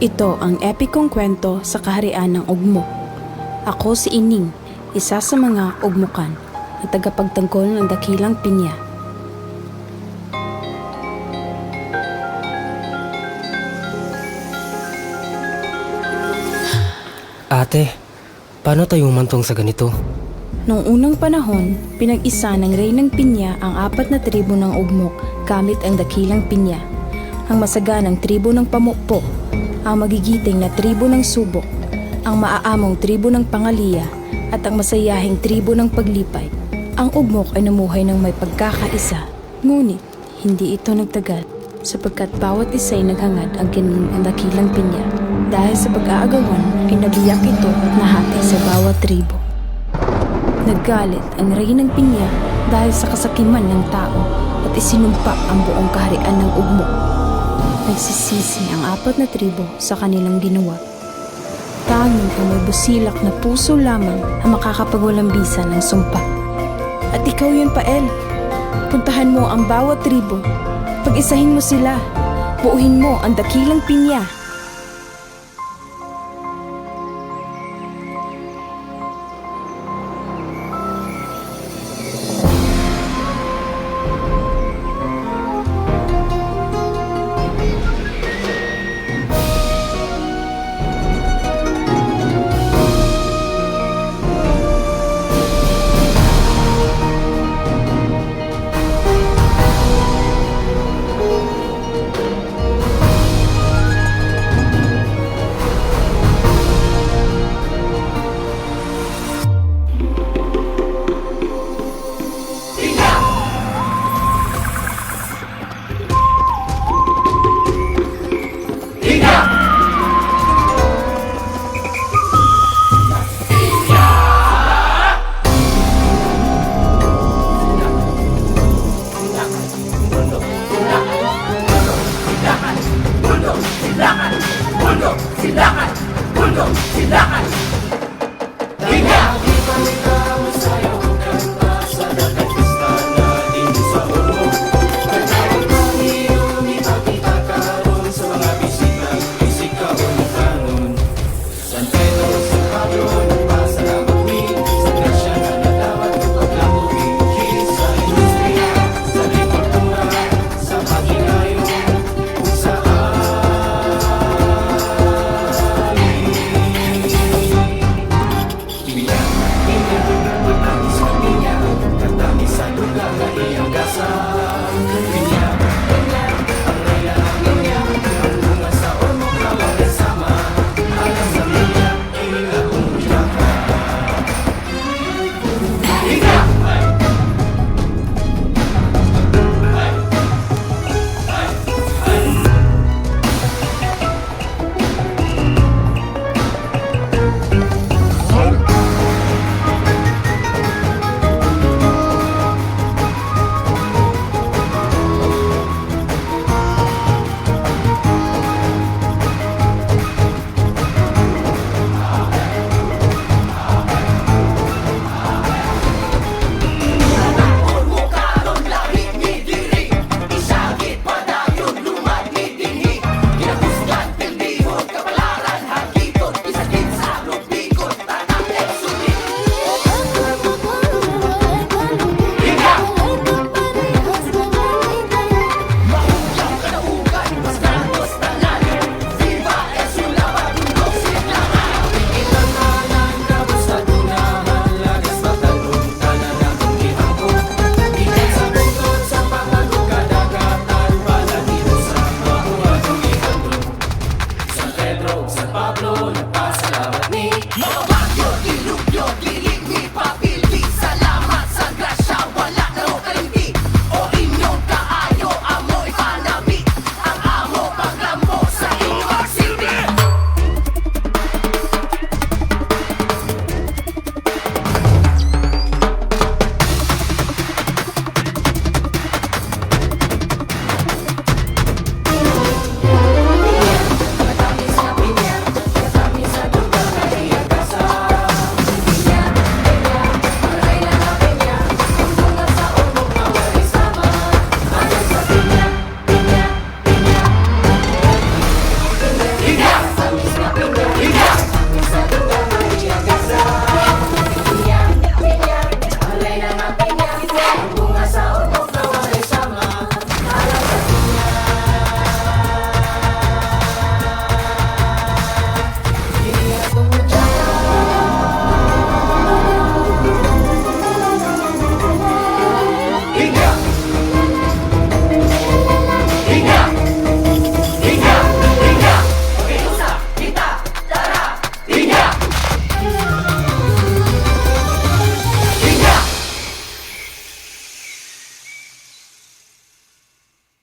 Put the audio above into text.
Ito ang epikong kwento sa kaharian ng ugmok. Ako si Ining, isa sa mga ugmukan at tagapagtanggol ng dakilang pinya. Ate, paano tayo umantong sa ganito? Noong unang panahon, pinag-isa ng Reynang Pinya ang 4 na tribo ng ugmok gamit ang dakilang pinya. Ang masaganang tribo ng Pamukpo, ang magigiting na tribo ng Subok, ang maaamong tribo ng Pangaliya, at ang masayahing tribo ng Paglipay. Ang ugmok ay namuhay ng may pagkakaisa, ngunit hindi ito nagtagal sapagkat bawat isa ay naghangad ang ang dakilang pinya. Dahil sa pag-aagawan ay nabiyak ito at nahati sa bawat tribo. Naggalit ang Reynang Pinya dahil sa kasakiman ng tao at isinumpa ang buong kaharian ng ugmok. Nagsisisi ang 4 na tribo sa kanilang ginawa. Tanging ang may busilak na puso lamang ang makakapagwalambisan ng sumpa. At ikaw yun, Pael. Puntahan mo ang bawat tribo. Pag-isahin mo sila. Buuhin mo ang dakilang pinya. Silakan!